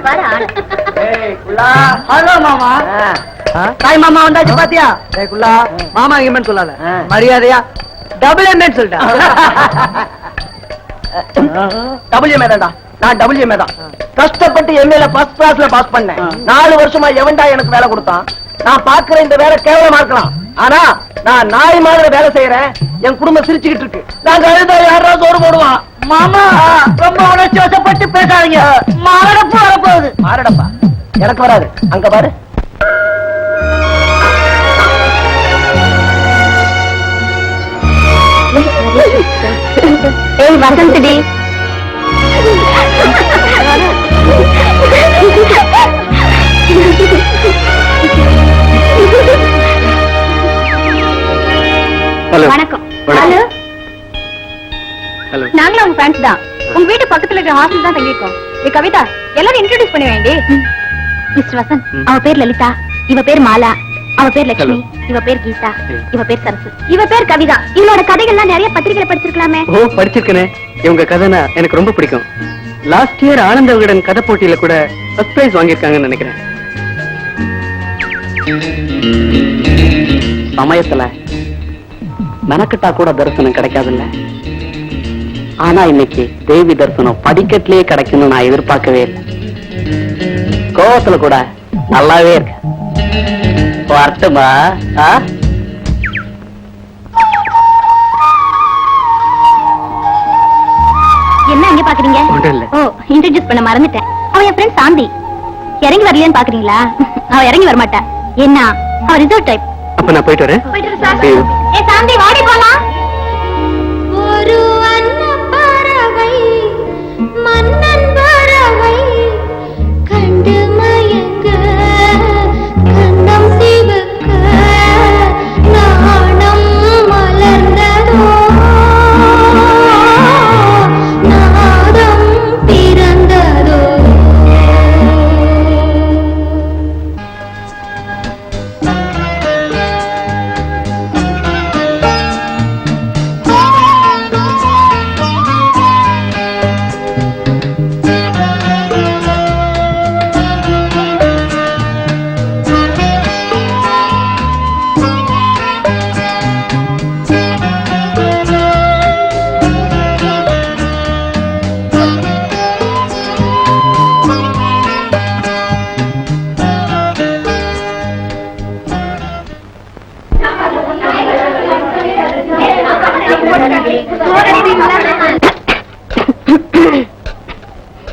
பாரு ஆளு. ஹலோ மாமா. தாய் மாமா வந்தாச்சு பாத்தியா? குள்ளா மாமா எங்கன்னு சொல்லல, மரியாதையா டபுள் எம்ஏன்னு சொல்லிட்டேன். டபுள் எம்ஏ தான்டா, நான் டபுள் எம்ஏ தான். கஷ்டப்பட்டு எம்ஏல ஃபர்ஸ்ட் கிளாஸ்ல பாஸ் பண்ணேன். 4 வருஷமா எவன்டா எனக்கு வேலை கொடுத்தான்? நான் பாக்குற இந்த வேலை கேவலமா இருக்கலாம், ஆனா நான் நாய் மாதிரி வேலை செய்யறேன். என் குடும்பம் சிரிச்சுக்கிட்டு இருக்கு. நாங்க அழுதா யாரா சோறு போடுவான். மாமா ரொம்ப உணர்ச்சி வசப்பட்டு பேசாதீங்க, மாரடப்பு வரப்போகுது. மாரடப்பா எனக்கு வராது, அங்க பாரு. ஏய் வசந்தி, வணக்கம். ஹலோ ஹலோ, நாங்களும் உங்க ஃப்ரெண்ட்ஸ் தான். உங்க வீட்டு பக்கத்துல இருக்கிற ஹாஸ்டல் தான் தங்கியிருக்கோம். கவிதா, எல்லாரும் இன்ட்ரோடியூஸ் பண்ணி வேண்டி. மிஸ்டர் வசந்த், அவ பேர் லலிதா, இவ பேர் மாலா, அவ பேர் லட்சுமி, இவ பேர் கீதா, இவ பேர் சரசு, இவ பேர் கவிதா. இவளோட கதைகள்லாம் நிறைய பத்திரிகையில படிச்சிருக்கலாமே. ஓ படிச்சிருக்கேனே. இவங்க கதைனா எனக்கு ரொம்ப பிடிக்கும். லாஸ்ட் இயர் ஆனந்த விகடன் கதை போட்டியில கூட ஃபர்ஸ்ட் பிரைஸ் வாங்கியிருக்காங்கன்னு நினைக்கிறேன். சமயத்துல மெனக்கிட்டா கூட தரிசனம் கிடைக்காதுல்ல, ஆனா இன்னைக்கு தேவி தரிசனம் படிக்கட்டிலேயே கிடைக்கும்னு நான் எதிர்பார்க்கவே இல்லை. கோவத்துல கூட நல்லாவே இருக்கு. வரட்டுமா? என்ன அங்க பாக்குறீங்க? ஒன்றும் இல்ல. ஓ, இன்ட்ரோடியூஸ் பண்ண மறந்துட்டேன். அவ என் ஃப்ரெண்ட் சாந்தி. இறங்கி வரலையான்னு பாக்குறீங்களா? அவ இறங்கி வர மாட்டா. என்ன, அவ ரிசர்வ் டைப். அப்ப நான் போயிட்டு வரேன். See you. ஏ சாந்தி, வாடி போலாம். ஒரு அன்னப்பறவை மன்னன் பறவை கண்டு மயங்க கண்ணம் சிவக்க நாணம் மலர்ந்ததோ நாதம் பிறந்ததோ.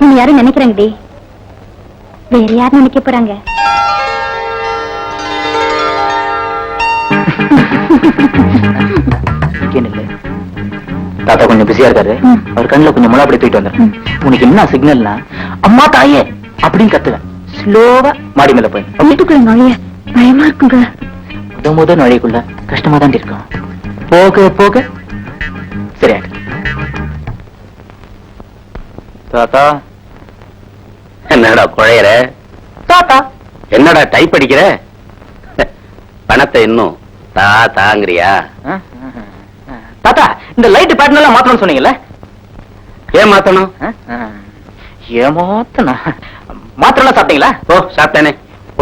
நீ யாரும் நினைக்கிறாங்கடி, வேற யாரும் நினைக்க போறாங்க? தாத்தா கொஞ்சம் பிஸியா இருக்காரு, அவர் கண்ணுல கொஞ்சம் முளாப்படி தூக்கிட்டு வந்துடுறேன். உனக்கு என்ன சிக்னல்னா அம்மா தாயே அப்படின்னு கத்துவேன். ஸ்லோவா மாடி மேல போய் வீட்டுக்குள்ள நுழைய பயமா இருக்குங்க. முத நுழைக்குள்ள கஷ்டமா தான் இருக்கும். போக போக சரியா. தாத்தா என்னடா குழையற? தாத்தா என்னடா டைப் அடிக்கிற? பணத்தை இன்னும் தாங்கிறியா? தாத்தா இந்த லைட் பேட்டர்ன் எல்லாம் மாத்தணும்னு சொன்னீங்கல்ல, ஏன் மாத்தணும்? ஏமாத்தனா மாத்திரம் சாப்பிட்டீங்களா? ஓ சாப்பிட்டேனே.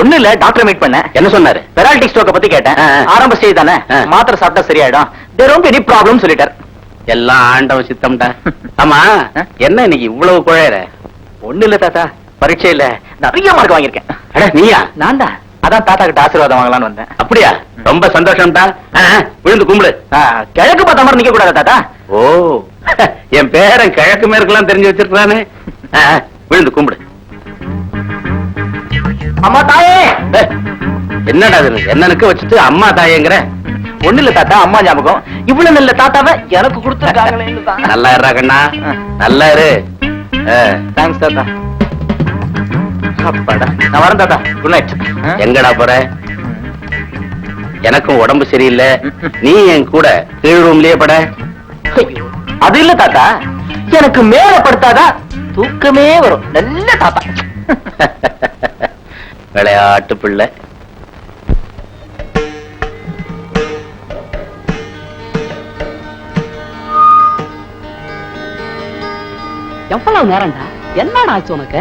ஒண்ணு இல்ல, டாக்டர் மீட் பண்ண. என்ன சொன்னாரு? பெராலிட்டிக் ஸ்ட்ரோக்க பத்தி கேட்டேன். ஆரம்ப ஸ்டேஜ் தானே, மாத்திரை சாப்பிட்டா சரியாயிடும், தேர் won't be any problem சொல்லிட்டார். எல்லாம் ஆண்டவ சித்தம்டா. ஆமா, என்ன இன்னைக்கு இவ்வளவு குழையற? ஒண்ணு இல்ல தாத்தா, பரீட்சையில நிறைய மார்க் வாங்கியிருக்கேன். அட நீயா? நான் தான், அதான் தாத்தா கிட்ட ஆசீர்வாதம் வாங்கலாம்னு வந்தேன். அப்படியா? ரொம்ப சந்தோஷம்டா. விழுந்து கும்பிடு. கிழக்கு பார்த்த மாதிரி நிக்க கூடாது தாத்தா. ஓ, என் பேரன் கிழக்கு மேற்கெல்லாம் தெரிஞ்சு வச்சிருக்கானே. விழுந்து கும்பிடு. அம்மா தாயே. என்னடா இது, என்ன நிக்க வச்சுட்டு அம்மா தாயேங்கிற? ஒண்ணு இல்ல தாத்தா, அம்மா ஞாபகம். இவ்வளவு நல்ல தாத்தாவை எனக்கு கொடுத்துருக்காங்களே. நல்லா இருடா கண்ணா, நல்லா இரு. தேங்க்ஸ் தாத்தா. அப்பாடா, நான் வரேன் தாத்தா. Good night. எங்கடா போற? எனக்கும் உடம்பு சரியில்லை, நீ என் கூட கீழ் ரூம்லயே பட. அது இல்ல தாத்தா, எனக்கு மேல படுத்தாதான் தூக்கமே வரும். நல்ல தாத்தா. விளையாட்டு பிள்ளை. எவ்வளவு நேரம்டா? என்னடா ஆச்சு உனக்கு?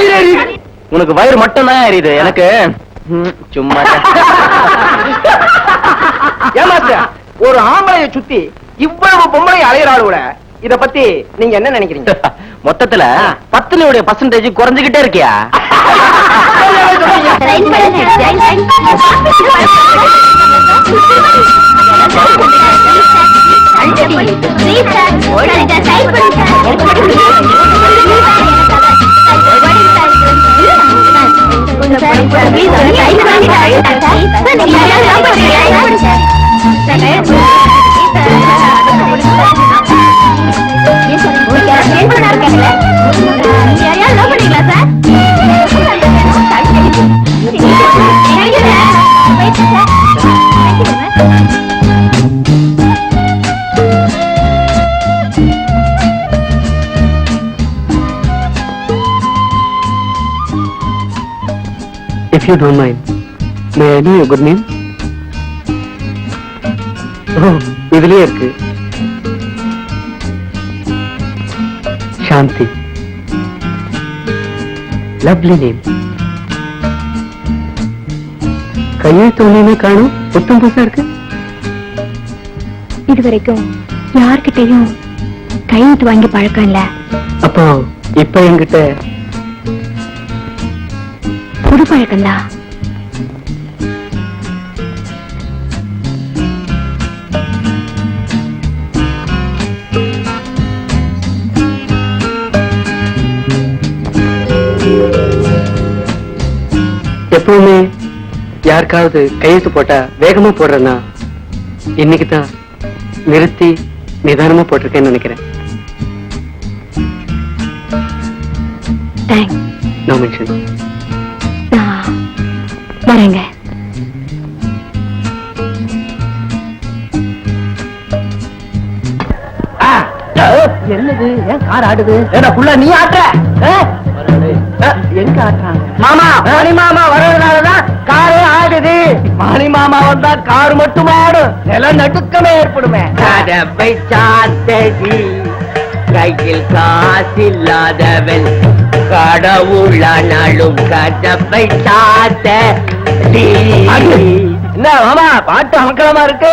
வயிறு எரியுது. உனக்கு வயிறு மட்டும் தான் எரியுது, எனக்கு சும்மா. ஏமாத்த ஒரு ஆம்பளைய சுத்தி இவ்வளவு பொம்பளை அலையிறாளோட இத பத்தி நீங்க என்ன நினைக்கிறீங்க? மொத்தத்துல 10% குறைஞ்சுகிட்டே இருக்கியா? If you don't mind, may I know your good name? Oh, இதுலயே இருக்கு. சாந்தி. Lovely name. கையெழுத்து ஒண்ணுமே காணும், புத்தம் புதுசா இருக்கு. இதுவரைக்கும் யார்கிட்டயும் கையெழுத்து வாங்கி பழக்கம் இல்ல. அப்போ இப்ப என்கிட்ட புது பழக்கம் தான். எப்பவுமே யாருக்காவது கையெழுத்து போட்டா வேகமா போடுறேன்னா இன்னைக்கு தான் நிறுத்தி நிதானமா போட்டிருக்கேன்னு நினைக்கிறேன். தேங்க்ஸ். No mention. நான் வரேங்க. என்னது ஏன் கார் ஆடுது? ஏடா புள்ள நீ ஆட்டுற? எங்க ஆட்டுறாங்க? மாமா மணி மாமா வர்றதுனாலதான் காரு ஆடுது. மணி மாமா வந்தா கார் மட்டும் ஆடும், நில நடுக்கமே ஏற்படுமே. கதவை சாத்தடி கையில் காசில்லாதவன் கடவுளானாலும் கதவை சாத்த. என்ன மாமா பாட்டு அமக்கலமா இருக்கு,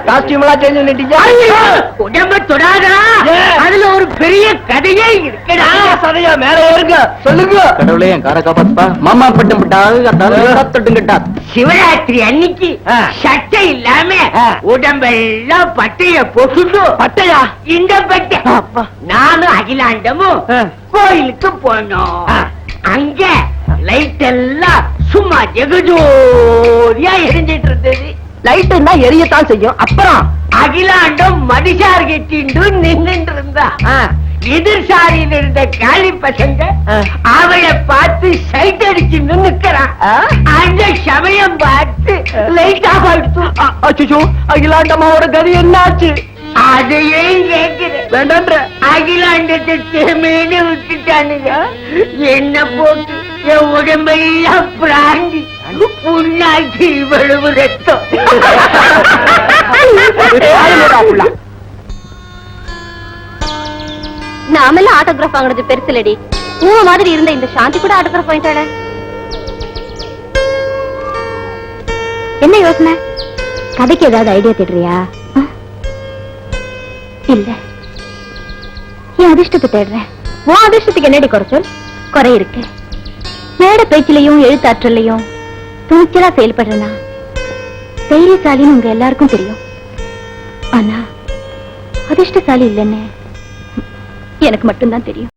காஸ்டியூம் எல்லாம் சேஞ்ச் பண்ணிட்டீங்க. உடம்ப தொடாதா, அதுல ஒரு பெரிய கதையே இருக்குடா. சதையா மேல ஏறுங்க, சொல்லுங்க. கடவுளே என் காரை காப்பாத்துப்பா. மாமா பட்டம் பட்டா சிவராத்திரி அன்னைக்கு சட்டை இல்லாம உடம்பெல்லாம் பட்டைய போட்டுட்டு. பட்டையா? இந்த பட்டை. நானும் அகிலாண்டமும் கோயிலுக்கு போனோம். அங்க லைட் எல்லாம் சும்மா ஜெகஜோதியா எரிஞ்சிட்டு இருந்தது. லைட் என்ன எரியத்தான் செய்யும். அப்புறம் அகிலாண்டம் மடிசார் கட்டிண்டு நின்னுட்டு இருந்தா. எதிர்சாரியில் இருந்த காளி பசங்க அவளை பார்த்து சைட் அடிச்சு நின்னுக்கிறான். அந்த சமயம் பார்த்து லைட் ஆஃப் ஆயிடுச்சு. அச்சோ, அகிலாண்டமாவோட கதி என்னாச்சு? அதையே கேட்கிறேன். வேண்டான்ற அகிலாண்டத்தை தேமேனு விட்டுட்டானுங்க. என்ன போட்டு என் உடம்பெல்லாம் பிராண்டி புண்ணாக்கி இவ்வளவு ரத்தம். நாமெல்லாம் ஆட்டோகிராஃப் வாங்குறது பெருசுலடி. ஊ மாதிரி இருந்த இந்த சாந்தி கூட ஆட்டோகிராஃப் வாங்கிட்டாள. என்ன யோசனை? கதைக்கு ஏதாவது ஐடியா தேடுறியா? இல்ல, என் அதிர்ஷ்டத்தை தேடுறேன். உன் அதிர்ஷ்டத்துக்கு என்னடி குறைச்சல்? குறை இருக்கு. மேட பேச்சிலையும் எழுத்தாற்றலையும் துணிச்சலா செயல்படுறேன்னா தைரியசாலின்னு உங்க எல்லாருக்கும் தெரியும். ஆனா அதிர்ஷ்டசாலி இல்லைன்னு எனக்கு மட்டும்தான் தெரியும்.